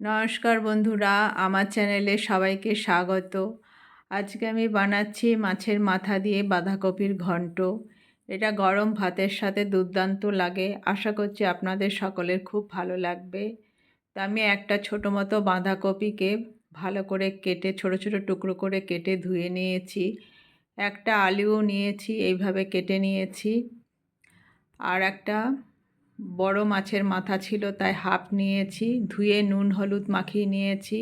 নমস্কার বন্ধুরা, আমার চ্যানেলে সবাইকে স্বাগত। আজকে আমি বানাচ্ছি মাছের মাথা দিয়ে বাঁধাকপির ঘন্ট। এটা গরম ভাতের সাথে দুর্দান্ত লাগে। আশা করছি আপনাদের সকলের খুব ভালো লাগবে। তা আমি একটা ছোটো মতো বাঁধাকপিকে ভালো করে কেটে ছোট ছোট টুকরো করে কেটে ধুয়ে নিয়েছি। একটা আলুও নিয়েছি, এইভাবে কেটে নিয়েছি। আর একটা বড় মাছের মাথা ছিল, তাই হাফ নিয়েছি। ধুয়ে নুন হলুদ মাখিয়ে নিয়েছি।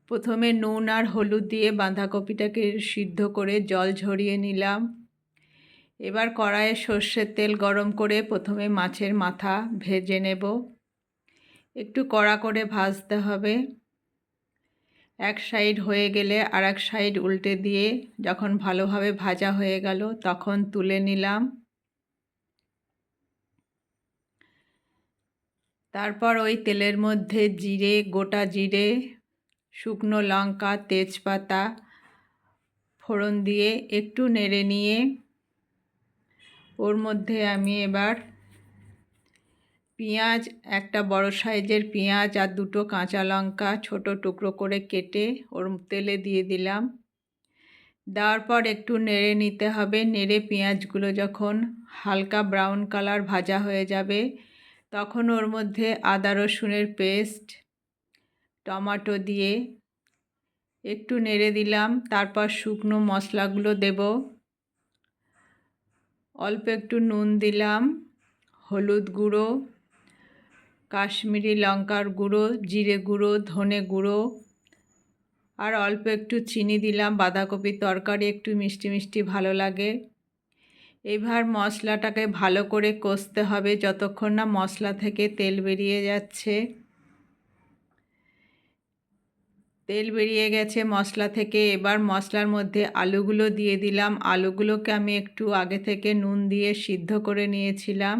প্রথমে নুন আর হলুদ দিয়ে বাঁধাকপিটাকে সিদ্ধ করে জল ঝরিয়ে নিলাম। এবার কড়াইয়ে সর্ষের তেল গরম করে প্রথমে মাছের মাথা ভেজে নেব। একটু কড়া করে ভাজতে হবে। এক সাইড হয়ে গেলে আর এক সাইড উল্টে দিয়ে যখন ভালোভাবে ভাজা হয়ে গেল তখন তুলে নিলাম। তারপর ওই তেলের মধ্যে জিরে, গোটা জিরে, শুকনো লঙ্কা, তেজপাতা ফোড়ন দিয়ে একটু নেড়ে নিয়ে ওর মধ্যে আমি এবার পেঁয়াজ, একটা বড় সাইজের পেঁয়াজ আর দুটো কাঁচা লঙ্কা ছোট টুকরো করে কেটে ওর তেলে দিয়ে দিলাম। দেওয়ার পর একটু নেড়ে নিতে হবে। নেড়ে পেঁয়াজগুলো যখন হালকা ব্রাউন কালার ভাজা হয়ে যাবে তখন ওর মধ্যে আদা রসুনের পেস্ট, টমেটো দিয়ে একটু নেড়ে দিলাম। তারপর শুকনো মশলাগুলো দেব। অল্প একটু নুন দিলাম, হলুদ গুঁড়ো, কাশ্মীরি লঙ্কার গুঁড়ো, জিরে গুঁড়ো, ধনে গুঁড়ো আর অল্প একটু চিনি দিলাম। বাঁধাকপির তরকারি একটু মিষ্টি মিষ্টি ভালো লাগে। এবার মশলাটাকে ভালো করে কষতে হবে যতক্ষণ না মশলা থেকে তেল বেরিয়ে যাচ্ছে। তেল বেরিয়ে গেছে মশলা থেকে। এবার মশলার মধ্যে আলুগুলো দিয়ে দিলাম। আলুগুলোকে আমি একটু আগে থেকে নুন দিয়ে সিদ্ধ করে নিয়েছিলাম।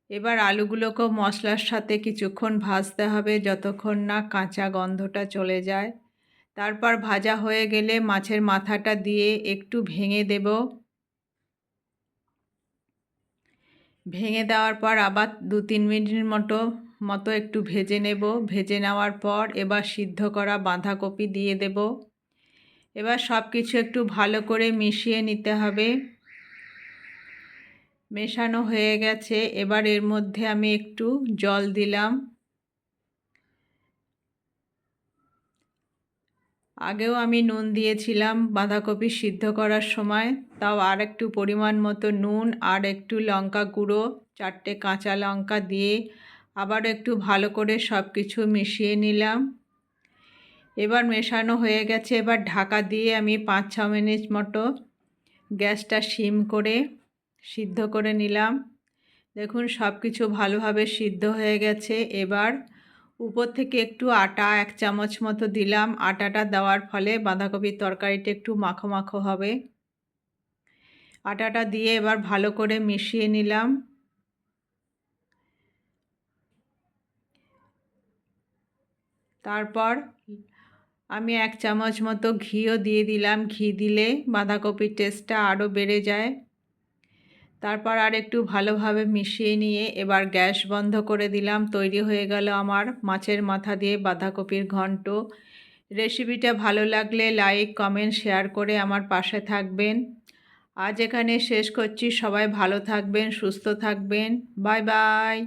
এবার আলুগুলোকেও মশলার সাথে কিছুক্ষণ ভাজতে হবে যতক্ষণ না কাঁচা গন্ধটা চলে যায়। তারপর ভাজা হয়ে গেলে মাছের মাথাটা দিয়ে একটু ভেঙে দেব। ভেঙে দেওয়ার পর আবার 2-3 মিনিট মতো একটু ভেজে নেব। ভেজে নেওয়ার পর এবার সিদ্ধ করা বাঁধাকপি দিয়ে দেব। এবার সব কিছু একটু ভালো করে মিশিয়ে নিতে হবে। মেশানো হয়ে গেছে। এবার এর মধ্যে আমি একটু জল দিলাম। আগেও আমি নুন দিয়েছিলাম বাঁধাকপি সিদ্ধ করার সময়, তাও আর একটু পরিমাণ মতো নুন আর একটু লঙ্কা গুঁড়ো, 4টে কাঁচা লঙ্কা দিয়ে আবার একটু ভালো করে সব কিছু মিশিয়ে নিলাম। এবার মেশানো হয়ে গেছে। এবার ঢাকা দিয়ে আমি 5-6 মিনিট মতো গ্যাসটা সিম করে সিদ্ধ করে নিলাম। দেখুন সব কিছু ভালোভাবে সিদ্ধ হয়ে গেছে। এবার উপর থেকে একটু আটা 1 চামচ মতো দিলাম। আটাটা দেওয়ার ফলে বাঁধাকপির তরকারিটা একটু মাখো মাখো হবে। আটাটা দিয়ে এবার ভালো করে মিশিয়ে নিলাম। তারপর আমি 1 চামচ মতো ঘিও দিয়ে দিলাম। ঘি দিলে বাঁধাকপির টেস্টটা আরও বেড়ে যায়। তারপর আর একটু ভালোভাবে মিশিয়ে নিয়ে এবার গ্যাস বন্ধ করে দিলাম। তৈরি হয়ে গেল আমার মাছের মাথা দিয়ে বাঁধাকপির ঘন্ট। রেসিপিটা ভালো লাগলে লাইক, কমেন্ট, শেয়ার করে আমার পাশে থাকবেন। আজ এখানে শেষ করছি। সবাই ভালো থাকবেন, সুস্থ থাকবেন। Bye bye.